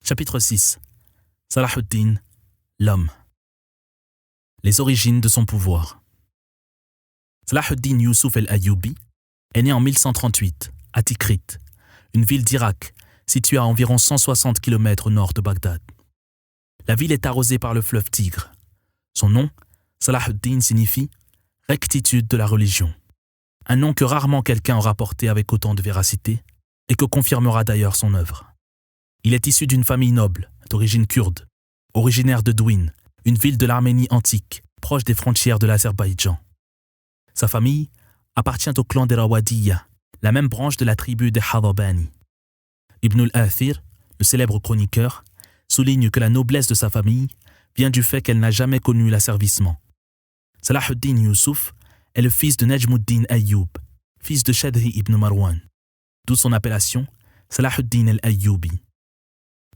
Chapitre 6. Salah ad-Din, l'homme. Les origines de son pouvoir. Salah ad-Din Yusuf el-Ayyubi est né en 1138 à Tikrit, une ville d'Irak située à environ 160 km au nord de Bagdad. La ville est arrosée par le fleuve Tigre. Son nom, Salah ad-Din, signifie « rectitude de la religion », un nom que rarement quelqu'un aura porté avec autant de véracité et que confirmera d'ailleurs son œuvre. Il est issu d'une famille noble, d'origine kurde, originaire de Douin, une ville de l'Arménie antique, proche des frontières de l'Azerbaïdjan. Sa famille appartient au clan des Rawadiyya, la même branche de la tribu des Hadabani. Ibn al-Athir, le célèbre chroniqueur, souligne que la noblesse de sa famille vient du fait qu'elle n'a jamais connu l'asservissement. Salah ad-Din Yusuf est le fils de Najmuddin Ayyub, fils de Shadri ibn Marwan, d'où son appellation Salah ad-Din el-Ayyubi.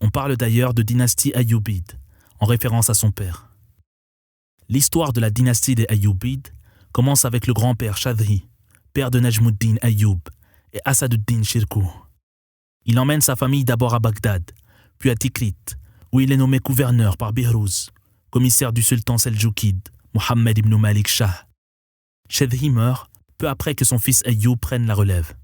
On parle d'ailleurs de dynastie Ayyubide, en référence à son père. L'histoire de la dynastie des Ayyubides commence avec le grand-père Shadri, père de Najmuddin Ayyub, et Asad-ud-Din Shirkuh. Il emmène sa famille d'abord à Bagdad, puis à Tikrit, où il est nommé gouverneur par Bihrouz, commissaire du sultan Seljoukide, Mohammed ibn Malik Shah. Shadri meurt peu après que son fils Ayyub prenne la relève.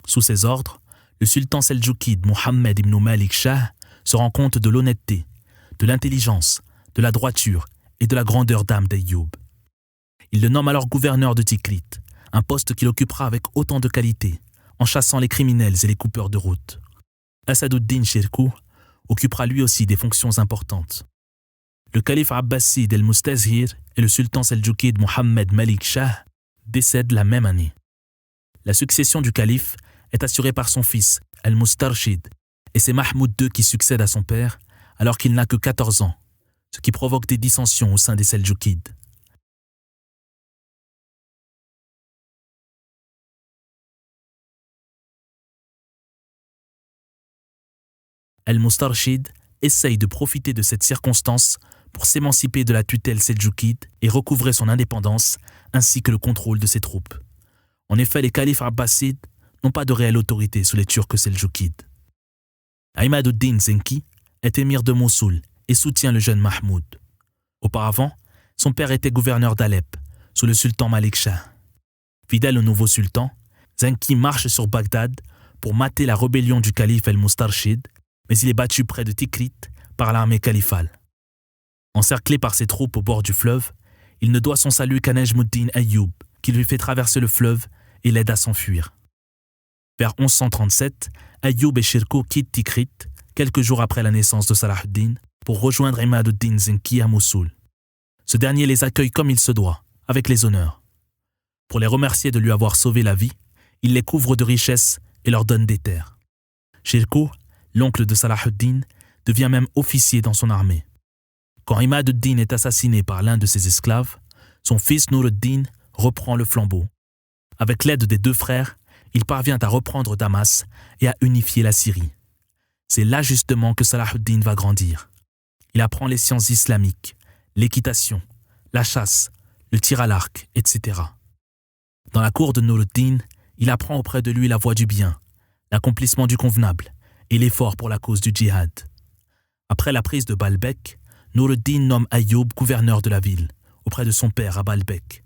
Sous ses ordres, le sultan Seljoukide Mohammed ibn Malik Shah se rend compte de l'honnêteté, de l'intelligence, de la droiture et de la grandeur d'âme d'Ayyub. Il le nomme alors gouverneur de Tikrit, un poste qu'il occupera avec autant de qualité, en chassant les criminels et les coupeurs de route. Asad-ud-Din Shirkuh occupera lui aussi des fonctions importantes. Le calife Abbasid el-Mustazhir et le sultan Seljoukide Mohammed Malik Shah décèdent la même année. La succession du calife est assurée par son fils, Al-Mustarshid, et c'est Mahmoud II qui succède à son père alors qu'il n'a que 14 ans, ce qui provoque des dissensions au sein des Seljoukides. Al-Mustarshid essaye de profiter de cette circonstance pour s'émanciper de la tutelle Seljoukide et recouvrer son indépendance ainsi que le contrôle de ses troupes. En effet, les califes abbassides n'ont pas de réelle autorité sous les Turcs Seljoukides. Imad-ud-Din Zenki est émir de Mossoul et soutient le jeune Mahmoud. Auparavant, son père était gouverneur d'Alep, sous le sultan Malik Shah. Fidèle au nouveau sultan, Zenki marche sur Bagdad pour mater la rébellion du calife El-Mustarshid, mais il est battu près de Tikrit par l'armée califale. Encerclé par ses troupes au bord du fleuve, il ne doit son salut qu'à Najmuddin Ayyub, qui lui fait traverser le fleuve et l'aide à s'enfuir. Vers 1137, Ayyub et Shirkuh quittent Tikrit, quelques jours après la naissance de Salah ad-Din, pour rejoindre Imad-ud-Din Zenki à Mossoul. Ce dernier les accueille comme il se doit, avec les honneurs. Pour les remercier de lui avoir sauvé la vie, il les couvre de richesses et leur donne des terres. Shirkuh, l'oncle de Salah ad-Din, devient même officier dans son armée. Quand Imad-ud-Din est assassiné par l'un de ses esclaves, son fils Nur-ud-Din reprend le flambeau. Avec l'aide des deux frères, il parvient à reprendre Damas et à unifier la Syrie. C'est là justement que Salah ad-Din va grandir. Il apprend les sciences islamiques, l'équitation, la chasse, le tir à l'arc, etc. Dans la cour de Nur-ud-Din, il apprend auprès de lui la voie du bien, l'accomplissement du convenable et l'effort pour la cause du djihad. Après la prise de Baalbek, Nur-ud-Din nomme Ayyub gouverneur de la ville, auprès de son père à Baalbek.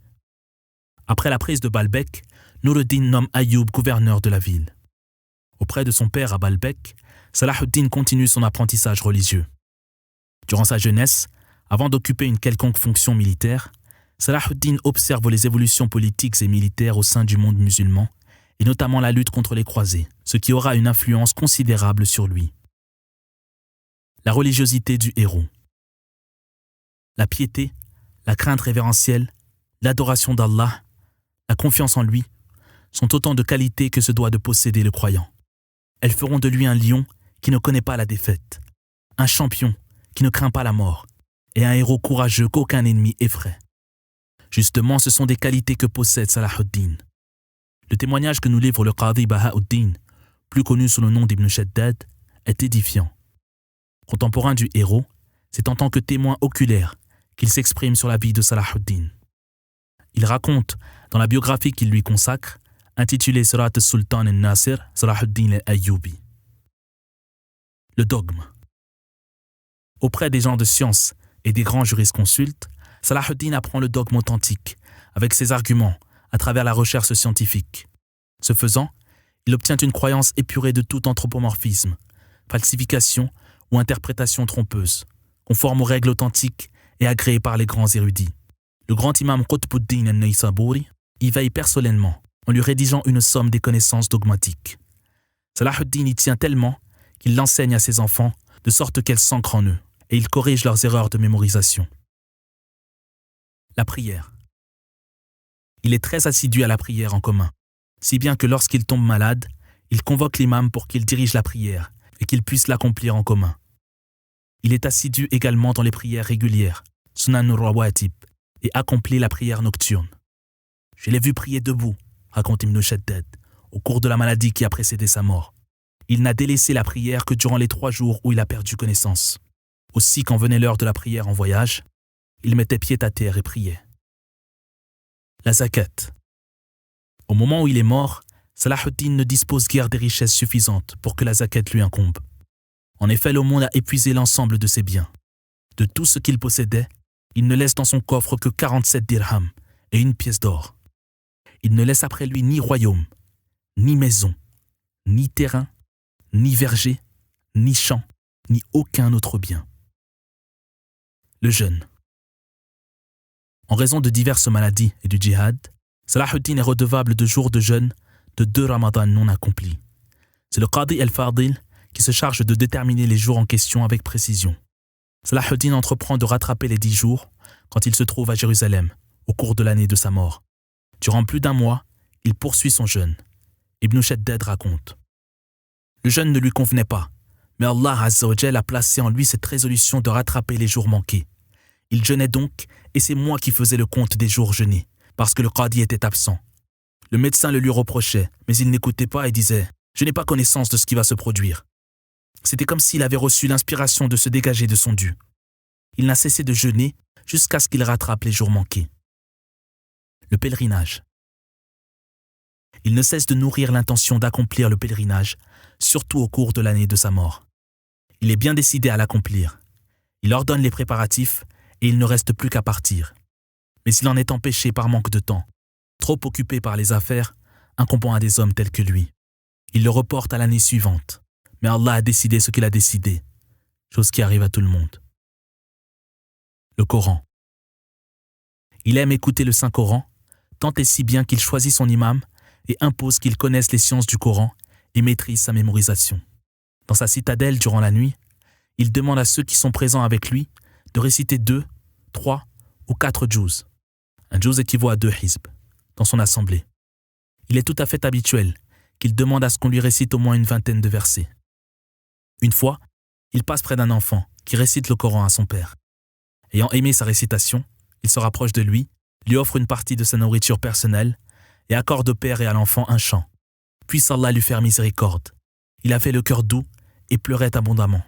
Après la prise de Baalbek, Nur-ud-Din nomme Ayyub gouverneur de la ville. Auprès de son père à Baalbek, Salah ad-Din continue son apprentissage religieux. Durant sa jeunesse, avant d'occuper une quelconque fonction militaire, Salah ad-Din observe les évolutions politiques et militaires au sein du monde musulman, et notamment la lutte contre les croisés, ce qui aura une influence considérable sur lui. La religiosité du héros. La piété, la crainte révérentielle, l'adoration d'Allah, la confiance en lui, sont autant de qualités que se doit de posséder le croyant. Elles feront de lui un lion qui ne connaît pas la défaite, un champion qui ne craint pas la mort, et un héros courageux qu'aucun ennemi effraie. Justement, ce sont des qualités que possède Salah ad-Din. Le témoignage que nous livre le Qadi Baha'u'd-Din, plus connu sous le nom d'Ibn Shaddad, est édifiant. Contemporain du héros, c'est en tant que témoin oculaire qu'il s'exprime sur la vie de Salah ad-Din. Il raconte, dans la biographie qu'il lui consacre, intitulée Sirat al-Sultan al-Nasir, Salah ad-Din al-Ayyubi. Le dogme. Auprès des gens de science et des grands jurisconsultes, Salah ad-Din apprend le dogme authentique, avec ses arguments, à travers la recherche scientifique. Ce faisant, il obtient une croyance épurée de tout anthropomorphisme, falsification ou interprétation trompeuse, conforme aux règles authentiques et agréées par les grands érudits. Le grand imam Qutb-ud-Din al-Naysaburi y veille personnellement en lui rédigeant une somme des connaissances dogmatiques. Salah ad-Din y tient tellement qu'il l'enseigne à ses enfants de sorte qu'elles s'ancrent en eux et il corrige leurs erreurs de mémorisation. La prière. Il est très assidu à la prière en commun, si bien que lorsqu'il tombe malade, il convoque l'imam pour qu'il dirige la prière et qu'il puisse l'accomplir en commun. Il est assidu également dans les prières régulières, Sunan al-Rawatib, et accomplit la prière nocturne. Je l'ai vu prier debout, raconte Ibn Shaddad, au cours de la maladie qui a précédé sa mort. Il n'a délaissé la prière que durant les 3 jours où il a perdu connaissance. Aussi, quand venait l'heure de la prière en voyage, il mettait pied à terre et priait. La zakat. Au moment où il est mort, Salah ad-Din ne dispose guère des richesses suffisantes pour que la zakat lui incombe. En effet, le monde a épuisé l'ensemble de ses biens. De tout ce qu'il possédait, il ne laisse dans son coffre que 47 dirhams et 1 pièce d'or. Il ne laisse après lui ni royaume, ni maison, ni terrain, ni verger, ni champ, ni aucun autre bien. Le jeûne. En raison de diverses maladies et du djihad, Salah ad-Din est redevable de jours de jeûne de 2 ramadans non accomplis. C'est le Qadi al-Fadil qui se charge de déterminer les jours en question avec précision. Salah ad-Din entreprend de rattraper les 10 jours quand il se trouve à Jérusalem, au cours de l'année de sa mort. Durant plus d'1 mois, il poursuit son jeûne. Ibn Shaddad raconte. Le jeûne ne lui convenait pas, mais Allah Azza wa Jal a placé en lui cette résolution de rattraper les jours manqués. Il jeûnait donc, et c'est moi qui faisais le compte des jours jeûnés, parce que le Qadi était absent. Le médecin le lui reprochait, mais il n'écoutait pas et disait « Je n'ai pas connaissance de ce qui va se produire ». C'était comme s'il avait reçu l'inspiration de se dégager de son dû. Il n'a cessé de jeûner jusqu'à ce qu'il rattrape les jours manqués. Le pèlerinage. Il ne cesse de nourrir l'intention d'accomplir le pèlerinage, surtout au cours de l'année de sa mort. Il est bien décidé à l'accomplir. Il ordonne les préparatifs et il ne reste plus qu'à partir. Mais il en est empêché par manque de temps, trop occupé par les affaires, incombant à des hommes tels que lui. Il le reporte à l'année suivante. Mais Allah a décidé ce qu'il a décidé, chose qui arrive à tout le monde. Le Coran. Il aime écouter le Saint-Coran, tant et si bien qu'il choisit son imam et impose qu'il connaisse les sciences du Coran et maîtrise sa mémorisation. Dans sa citadelle durant la nuit, il demande à ceux qui sont présents avec lui de réciter 2, 3 ou 4 juz. Un juz équivaut à 2 hizb dans son assemblée. Il est tout à fait habituel qu'il demande à ce qu'on lui récite au moins une 20aine de versets. Une fois, il passe près d'un enfant qui récite le Coran à son père. Ayant aimé sa récitation, il se rapproche de lui, lui offre une partie de sa nourriture personnelle et accorde au père et à l'enfant un chant. Puisse Allah lui faire miséricorde. Il avait le cœur doux et pleurait abondamment.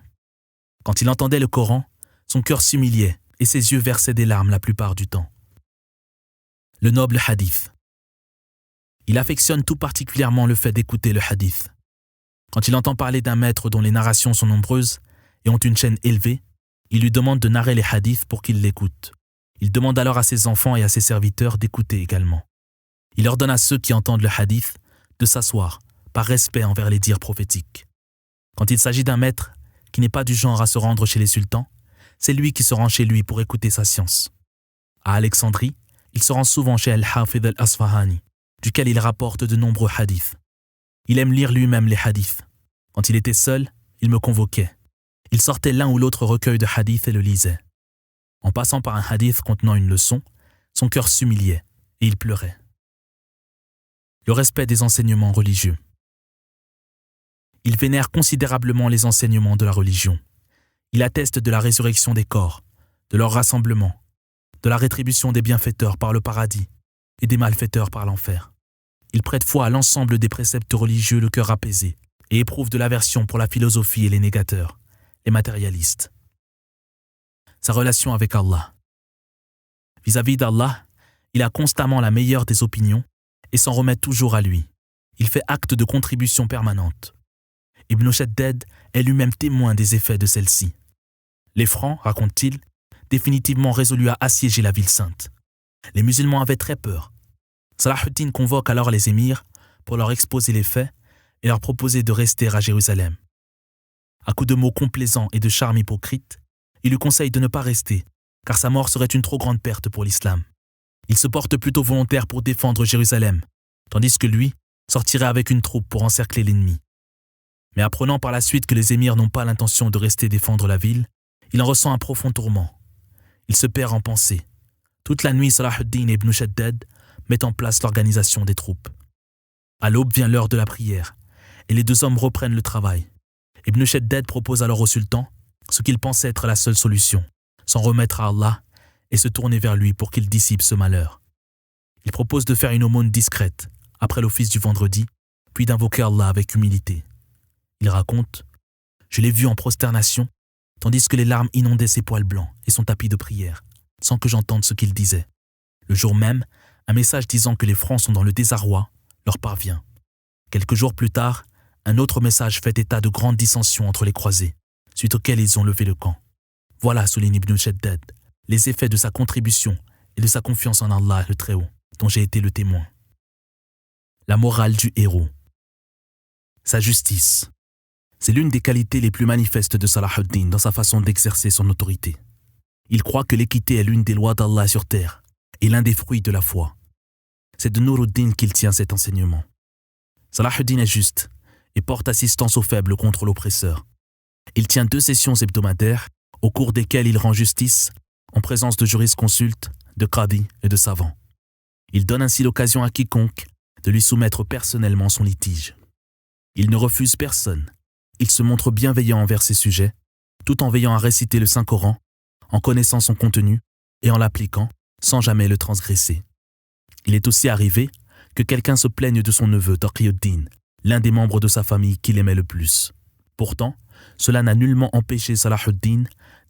Quand il entendait le Coran, son cœur s'humiliait et ses yeux versaient des larmes la plupart du temps. Le noble hadith. Il affectionne tout particulièrement le fait d'écouter le hadith. Quand il entend parler d'un maître dont les narrations sont nombreuses et ont une chaîne élevée, il lui demande de narrer les hadiths pour qu'il l'écoute. Il demande alors à ses enfants et à ses serviteurs d'écouter également. Il ordonne à ceux qui entendent le hadith de s'asseoir, par respect envers les dires prophétiques. Quand il s'agit d'un maître qui n'est pas du genre à se rendre chez les sultans, c'est lui qui se rend chez lui pour écouter sa science. À Alexandrie, il se rend souvent chez Al-Hafid al-Asfahani, duquel il rapporte de nombreux hadiths. Il aime lire lui-même les hadiths. Quand il était seul, il me convoquait. Il sortait l'un ou l'autre recueil de hadiths et le lisait. En passant par un hadith contenant une leçon, son cœur s'humiliait et il pleurait. Le respect des enseignements religieux. Il vénère considérablement les enseignements de la religion. Il atteste de la résurrection des corps, de leur rassemblement, de la rétribution des bienfaiteurs par le paradis et des malfaiteurs par l'enfer. Il prête foi à l'ensemble des préceptes religieux le cœur apaisé et éprouve de l'aversion pour la philosophie et les négateurs, les matérialistes. Sa relation avec Allah. Vis-à-vis d'Allah, il a constamment la meilleure des opinions et s'en remet toujours à lui. Il fait acte de contribution permanente. Ibn Shaddad est lui-même témoin des effets de celle-ci. Les Francs, raconte-t-il, définitivement résolus à assiéger la ville sainte. Les musulmans avaient très peur. Salah ad-Din convoque alors les émirs pour leur exposer les faits et leur proposer de rester à Jérusalem. À coups de mots complaisants et de charme hypocrite, il lui conseille de ne pas rester, car sa mort serait une trop grande perte pour l'islam. Il se porte plutôt volontaire pour défendre Jérusalem, tandis que lui sortirait avec une troupe pour encercler l'ennemi. Mais apprenant par la suite que les émirs n'ont pas l'intention de rester défendre la ville, il en ressent un profond tourment. Il se perd en pensée. Toute la nuit, Salah ad-Din et Ibn Shaddad mettent en place l'organisation des troupes. À l'aube vient l'heure de la prière, et les deux hommes reprennent le travail. Ibn Shaddad propose alors au sultan ce qu'il pense être la seule solution, s'en remettre à Allah et se tourner vers lui pour qu'il dissipe ce malheur. Il propose de faire une aumône discrète, après l'office du vendredi, puis d'invoquer Allah avec humilité. Il raconte « Je l'ai vu en prosternation, tandis que les larmes inondaient ses poils blancs et son tapis de prière, sans que j'entende ce qu'il disait. Le jour même, un message disant que les Francs sont dans le désarroi leur parvient. Quelques jours plus tard, un autre message fait état de grandes dissensions entre les croisés, suite auxquelles ils ont levé le camp. Voilà, souligne Ibn Shaddad, les effets de sa contribution et de sa confiance en Allah le Très-Haut, dont j'ai été le témoin. La morale du héros. Sa justice. C'est l'une des qualités les plus manifestes de Salah ad-Din dans sa façon d'exercer son autorité. Il croit que l'équité est l'une des lois d'Allah sur terre et l'un des fruits de la foi. C'est de Nur ad-Din qu'il tient cet enseignement. Salah ad-Din est juste et porte assistance aux faibles contre l'oppresseur. Il tient 2 sessions hebdomadaires au cours desquelles il rend justice en présence de jurisconsultes, de qadis et de savants. Il donne ainsi l'occasion à quiconque de lui soumettre personnellement son litige. Il ne refuse personne. Il se montre bienveillant envers ses sujets, tout en veillant à réciter le Saint-Coran, en connaissant son contenu et en l'appliquant sans jamais le transgresser. Il est aussi arrivé que quelqu'un se plaigne de son neveu Taqi ad-Din, l'un des membres de sa famille qu'il aimait le plus. Pourtant, cela n'a nullement empêché Salah ad-Din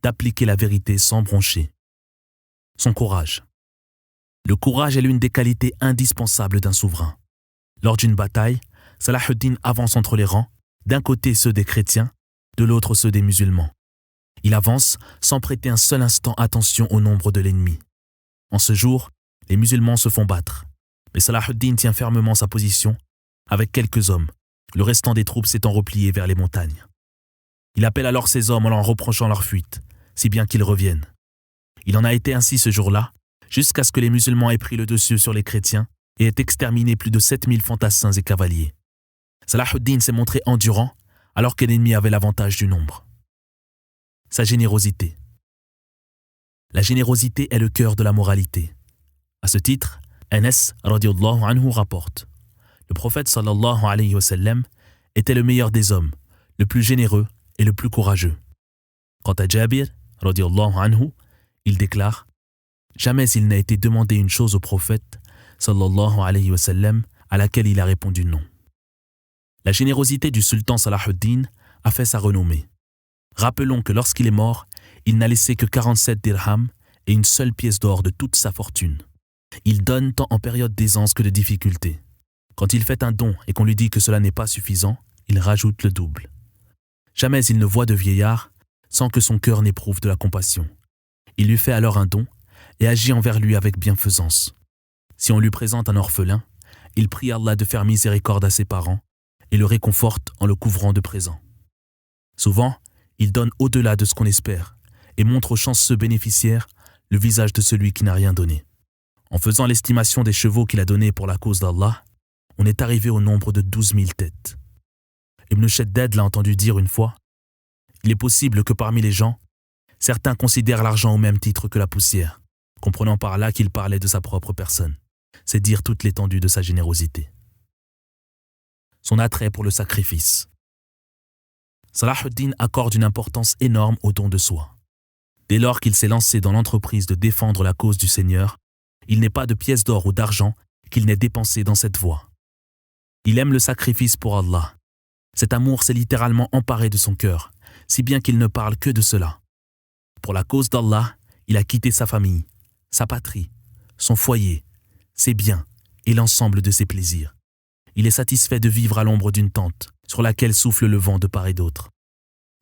d'appliquer la vérité sans broncher. Son courage. Le courage est l'une des qualités indispensables d'un souverain. Lors d'une bataille, Salah ad-Din avance entre les rangs, d'un côté ceux des chrétiens, de l'autre ceux des musulmans. Il avance sans prêter un seul instant attention au nombre de l'ennemi. En ce jour, les musulmans se font battre, mais Salah ad-Din tient fermement sa position avec quelques hommes, le restant des troupes s'étant replié vers les montagnes. Il appelle alors ces hommes en leur reprochant leur fuite, si bien qu'ils reviennent. Il en a été ainsi ce jour-là, jusqu'à ce que les musulmans aient pris le dessus sur les chrétiens et aient exterminé plus de 7000 fantassins et cavaliers. Salah ad-Din s'est montré endurant alors que l'ennemi avait l'avantage du nombre. Sa générosité. La générosité est le cœur de la moralité. À ce titre, Anas radiyallahu anhu rapporte: le prophète sallallahu alayhi wa sallam était le meilleur des hommes, le plus généreux et le plus courageux. Quant à Jabir radiyallahu anhu, il déclare: jamais il n'a été demandé une chose au prophète sallallahu alayhi wa sallam à laquelle il a répondu non. La générosité du sultan Salah ad-Din a fait sa renommée. Rappelons que lorsqu'il est mort, il n'a laissé que 47 dirhams et une seule pièce d'or de toute sa fortune. Il donne tant en période d'aisance que de difficulté. Quand il fait un don et qu'on lui dit que cela n'est pas suffisant, il rajoute le double. Jamais il ne voit de vieillard sans que son cœur n'éprouve de la compassion. Il lui fait alors un don et agit envers lui avec bienfaisance. Si on lui présente un orphelin, il prie Allah de faire miséricorde à ses parents et le réconforte en le couvrant de présents. Souvent, il donne au-delà de ce qu'on espère et montre aux chanceux bénéficiaires le visage de celui qui n'a rien donné. En faisant l'estimation des chevaux qu'il a donnés pour la cause d'Allah, on est arrivé au nombre de 12 000 têtes. Ibn Shaddad l'a entendu dire une fois: il est possible que parmi les gens, certains considèrent l'argent au même titre que la poussière, comprenant par là qu'il parlait de sa propre personne. C'est dire toute l'étendue de sa générosité. Son attrait pour le sacrifice. Salah ad-Din accorde une importance énorme au don de soi. Dès lors qu'il s'est lancé dans l'entreprise de défendre la cause du Seigneur, il n'est pas de pièces d'or ou d'argent qu'il n'ait dépensé dans cette voie. Il aime le sacrifice pour Allah. Cet amour s'est littéralement emparé de son cœur, si bien qu'il ne parle que de cela. Pour la cause d'Allah, il a quitté sa famille, sa patrie, son foyer, ses biens et l'ensemble de ses plaisirs. Il est satisfait de vivre à l'ombre d'une tente sur laquelle souffle le vent de part et d'autre.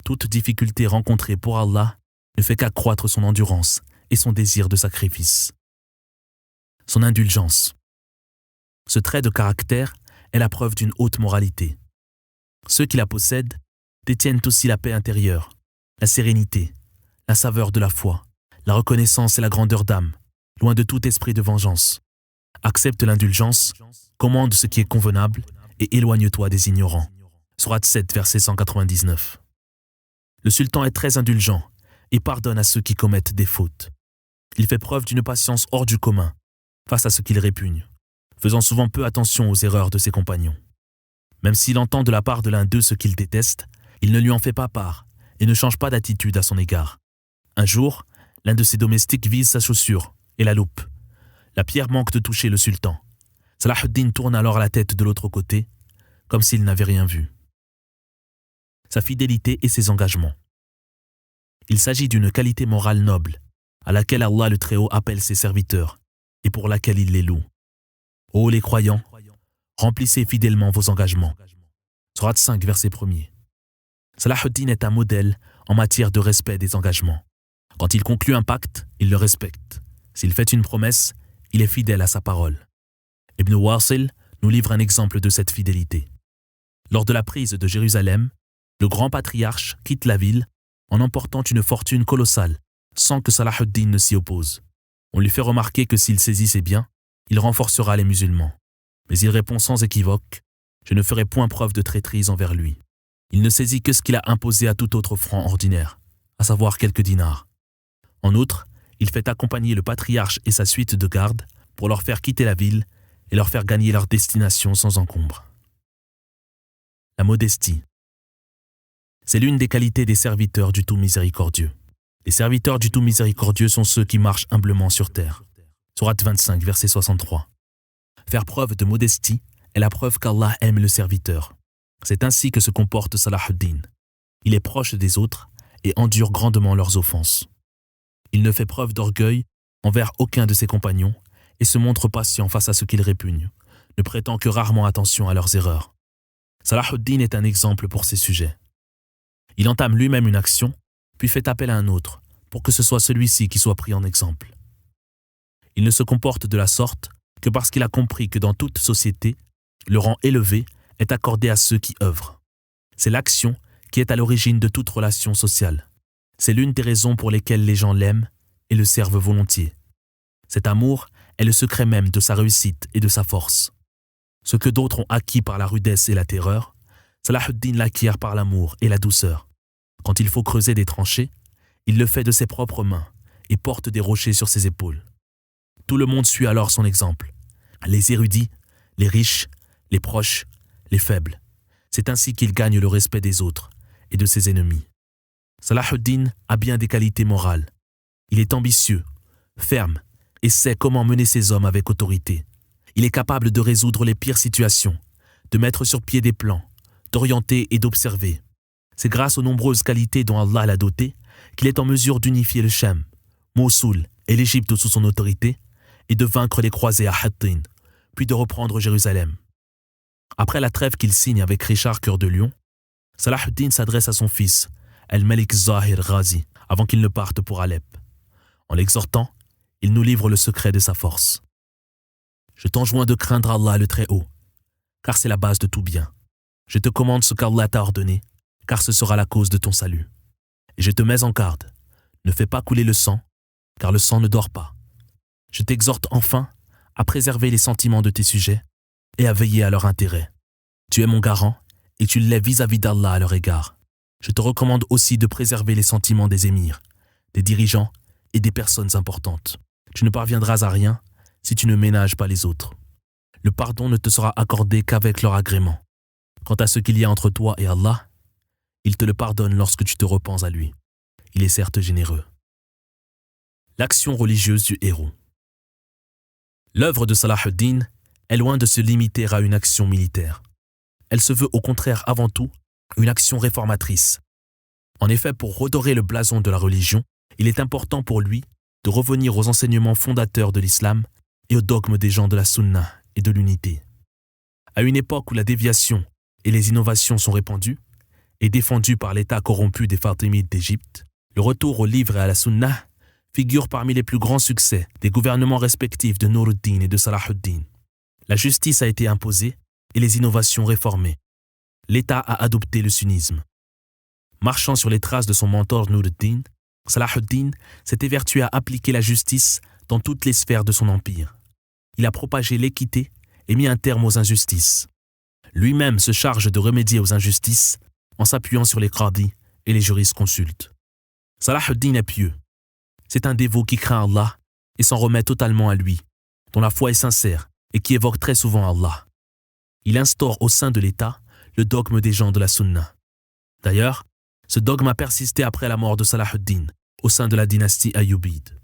Toute difficulté rencontrée pour Allah ne fait qu'accroître son endurance et son désir de sacrifice. Son indulgence. Ce trait de caractère est la preuve d'une haute moralité. Ceux qui la possèdent détiennent aussi la paix intérieure, la sérénité, la saveur de la foi, la reconnaissance et la grandeur d'âme, loin de tout esprit de vengeance. Accepte l'indulgence, commande ce qui est convenable et éloigne-toi des ignorants. Sourate 7, verset 199. Le sultan est très indulgent et pardonne à ceux qui commettent des fautes. Il fait preuve d'une patience hors du commun face à ce qu'il répugne, faisant souvent peu attention aux erreurs de ses compagnons. Même s'il entend de la part de l'un d'eux ce qu'il déteste, il ne lui en fait pas part et ne change pas d'attitude à son égard. Un jour, l'un de ses domestiques vise sa chaussure et la loupe. La pierre manque de toucher le sultan. Salah ad-Din tourne alors la tête de l'autre côté, comme s'il n'avait rien vu. Sa fidélité et ses engagements. Il s'agit d'une qualité morale noble, à laquelle Allah le Très-Haut appelle ses serviteurs, et pour laquelle il les loue. Ô les croyants, remplissez fidèlement vos engagements. Sourate 5, verset 1er. Salah ad-Din est un modèle en matière de respect des engagements. Quand il conclut un pacte, il le respecte. S'il fait une promesse, il est fidèle à sa parole. Ibn Wasil nous livre un exemple de cette fidélité. Lors de la prise de Jérusalem, le grand patriarche quitte la ville en emportant une fortune colossale, sans que Salah ad-Din ne s'y oppose. On lui fait remarquer que s'il saisit ses biens, il renforcera les musulmans. Mais il répond sans équivoque « Je ne ferai point preuve de traîtrise envers lui ». Il ne saisit que ce qu'il a imposé à tout autre franc ordinaire, à savoir quelques dinars. En outre, il fait accompagner le patriarche et sa suite de garde pour leur faire quitter la ville et leur faire gagner leur destination sans encombre. La modestie. C'est l'une des qualités des serviteurs du Tout Miséricordieux. Les serviteurs du Tout Miséricordieux sont ceux qui marchent humblement sur terre. Sourate 25, verset 63. Faire preuve de modestie est la preuve qu'Allah aime le serviteur. C'est ainsi que se comporte Salah ad-Din. Il est proche des autres et endure grandement leurs offenses. Il ne fait preuve d'orgueil envers aucun de ses compagnons et se montre patient face à ce qu'il répugne, ne prêtant que rarement attention à leurs erreurs. Salah ad-Din est un exemple pour ces sujets. Il entame lui-même une action, puis fait appel à un autre, pour que ce soit celui-ci qui soit pris en exemple. Il ne se comporte de la sorte que parce qu'il a compris que dans toute société, le rang élevé est accordé à ceux qui œuvrent. C'est l'action qui est à l'origine de toute relation sociale. C'est l'une des raisons pour lesquelles les gens l'aiment et le servent volontiers. Cet amour est le secret même de sa réussite et de sa force. Ce que d'autres ont acquis par la rudesse et la terreur, Salah ad-Din l'acquiert par l'amour et la douceur. Quand il faut creuser des tranchées, il le fait de ses propres mains et porte des rochers sur ses épaules. Tout le monde suit alors son exemple. Les érudits, les riches, les proches, les faibles. C'est ainsi qu'il gagne le respect des autres et de ses ennemis. Salah ad-Din a bien des qualités morales. Il est ambitieux, ferme et sait comment mener ses hommes avec autorité. Il est capable de résoudre les pires situations, de mettre sur pied des plans, d'orienter et d'observer. C'est grâce aux nombreuses qualités dont Allah l'a doté qu'il est en mesure d'unifier le Sham, Mossoul et l'Égypte sous son autorité et de vaincre les croisés à Hattin, puis de reprendre Jérusalem. Après la trêve qu'il signe avec Richard Cœur de Lion, Salah ad-Din s'adresse à son fils, Al-Malik Zahir Ghazi, avant qu'il ne parte pour Alep. En l'exhortant, il nous livre le secret de sa force. Je t'enjoins de craindre Allah le Très-Haut, car c'est la base de tout bien. Je te commande ce qu'Allah t'a ordonné, car ce sera la cause de ton salut. Et je te mets en garde, ne fais pas couler le sang, car le sang ne dort pas. Je t'exhorte enfin à préserver les sentiments de tes sujets et à veiller à leur intérêt. Tu es mon garant et tu l'es vis-à-vis d'Allah à leur égard. Je te recommande aussi de préserver les sentiments des émirs, des dirigeants et des personnes importantes. Tu ne parviendras à rien si tu ne ménages pas les autres. Le pardon ne te sera accordé qu'avec leur agrément. Quant à ce qu'il y a entre toi et Allah, il te le pardonne lorsque tu te repens à lui. Il est certes généreux. L'action religieuse du héros. L'œuvre de Salah ad-Din est loin de se limiter à une action militaire. Elle se veut au contraire avant tout une action réformatrice. En effet, pour redorer le blason de la religion, il est important pour lui de revenir aux enseignements fondateurs de l'islam et aux dogmes des gens de la sunna et de l'unité. À une époque où la déviation et les innovations sont répandues et défendues par l'état corrompu des Fatimides d'Égypte, Le retour au livre et à la sunnah figure parmi les plus grands succès des gouvernements respectifs de Nur ad-Din et de Salah ad-Din. La justice a été imposée et les innovations réformées. L'État a adopté le sunnisme. Marchant sur les traces de son mentor Nur ad-Din, Salah ad-Din s'est évertué à appliquer la justice dans toutes les sphères de son empire. Il a propagé l'équité et mis un terme aux injustices. Lui-même se charge de remédier aux injustices en s'appuyant sur les qadis et les jurisconsultes. Salah ad-Din est pieux. C'est un dévot qui craint Allah et s'en remet totalement à lui, dont la foi est sincère et qui évoque très souvent Allah. Il instaure au sein de l'État le dogme des gens de la Sunna. D'ailleurs, ce dogme a persisté après la mort de Salah ad-Din au sein de la dynastie Ayyubide.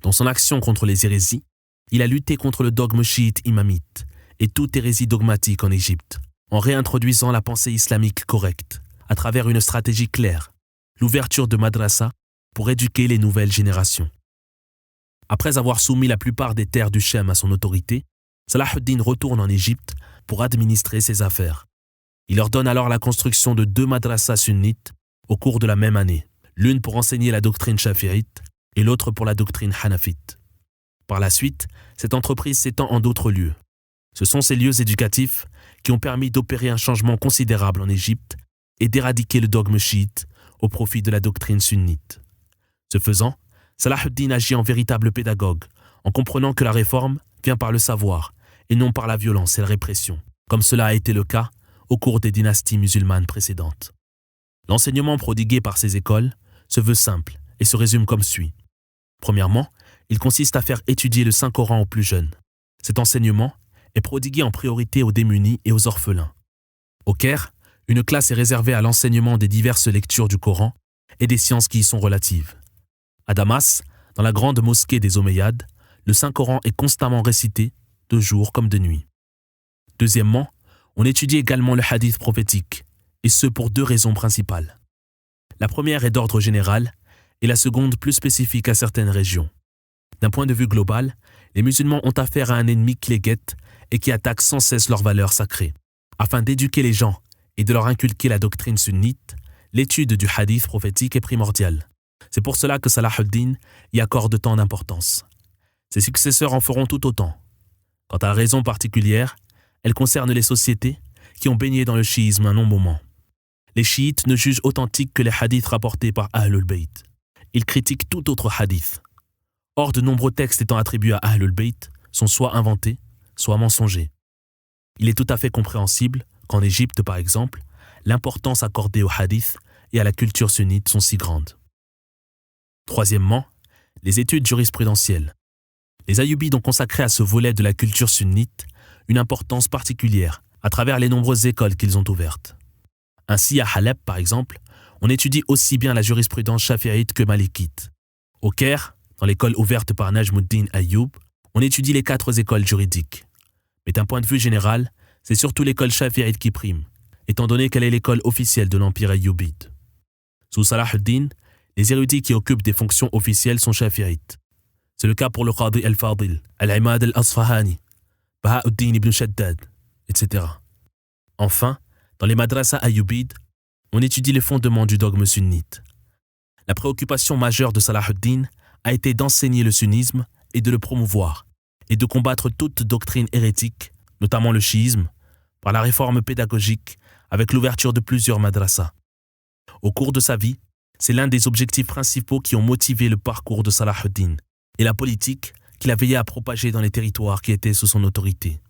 Dans son action contre les hérésies, il a lutté contre le dogme chiite imamite et toute hérésie dogmatique en Égypte, en réintroduisant la pensée islamique correcte à travers une stratégie claire, l'ouverture de madrasa pour éduquer les nouvelles générations. Après avoir soumis la plupart des terres du Chem à son autorité, Salah ad-Din retourne en Égypte pour administrer ses affaires. Il ordonne alors la construction de 2 madrasas sunnites au cours de la même année, l'une pour enseigner la doctrine shafi'ite et l'autre pour la doctrine hanafite. Par la suite, cette entreprise s'étend en d'autres lieux. Ce sont ces lieux éducatifs qui ont permis d'opérer un changement considérable en Égypte et d'éradiquer le dogme chiite au profit de la doctrine sunnite. Ce faisant, Salah ad-Din agit en véritable pédagogue, en comprenant que la réforme vient par le savoir et non par la violence et la répression, comme cela a été le cas au cours des dynasties musulmanes précédentes. L'enseignement prodigué par ces écoles se veut simple et se résume comme suit. Premièrement, il consiste à faire étudier le Saint-Coran aux plus jeunes. Cet enseignement est prodigué en priorité aux démunis et aux orphelins. Au Caire, une classe est réservée à l'enseignement des diverses lectures du Coran et des sciences qui y sont relatives. À Damas, dans la grande mosquée des Omeyyades, le Saint-Coran est constamment récité, de jour comme de nuit. Deuxièmement, on étudie également le hadith prophétique, et ce pour 2 raisons principales. La première est d'ordre général, et la seconde plus spécifique à certaines régions. D'un point de vue global, les musulmans ont affaire à un ennemi qui les guette et qui attaque sans cesse leurs valeurs sacrées. Afin d'éduquer les gens et de leur inculquer la doctrine sunnite, l'étude du hadith prophétique est primordiale. C'est pour cela que Salah ad-Din y accorde tant d'importance. Ses successeurs en feront tout autant. Quant à la raison particulière, elle concerne les sociétés qui ont baigné dans le chiisme un long moment. Les chiites ne jugent authentiques que les hadiths rapportés par Ahlul Bayt. Ils critiquent tout autre hadith. Or, de nombreux textes étant attribués à Ahlul Bayt sont soit inventés, soit mensongers. Il est tout à fait compréhensible qu'en Égypte, par exemple, l'importance accordée aux hadiths et à la culture sunnite sont si grandes. Troisièmement, les études jurisprudentielles. Les Ayyubides ont consacré à ce volet de la culture sunnite une importance particulière à travers les nombreuses écoles qu'ils ont ouvertes. Ainsi, à Halep, par exemple, on étudie aussi bien la jurisprudence shafi'ite que malikite. Au Caire, dans l'école ouverte par Najmuddin Ayyub, on étudie les 4 écoles juridiques. Mais d'un point de vue général, c'est surtout l'école shafi'ite qui prime, étant donné qu'elle est l'école officielle de l'empire ayyubide. Sous Salah ad-Din, les érudits qui occupent des fonctions officielles sont shafi'ites. C'est le cas pour le Qadi al-Fadil, al-Imad al-Asfahani, Baha'uddin ibn Shaddad, etc. Enfin, dans les madrasas ayyubides, on étudie les fondements du dogme sunnite. La préoccupation majeure de Salah ad-Din a été d'enseigner le sunnisme et de le promouvoir, et de combattre toute doctrine hérétique, notamment le chiisme, par la réforme pédagogique avec l'ouverture de plusieurs madrasas. Au cours de sa vie, c'est l'un des objectifs principaux qui ont motivé le parcours de Salah ad-Din et la politique qu'il a veillé à propager dans les territoires qui étaient sous son autorité.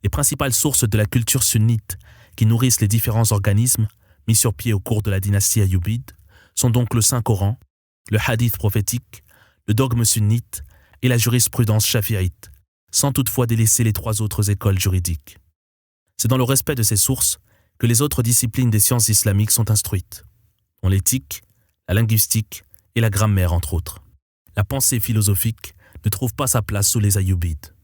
Les principales sources de la culture sunnite qui nourrissent les différents organismes mis sur pied au cours de la dynastie ayyubide sont donc le Saint-Coran, le hadith prophétique, le dogme sunnite et la jurisprudence shafi'ite, sans toutefois délaisser les 3 autres écoles juridiques. C'est dans le respect de ces sources que les autres disciplines des sciences islamiques sont instruites, dont l'éthique, la linguistique et la grammaire entre autres. La pensée philosophique ne trouve pas sa place sous les Ayyubides.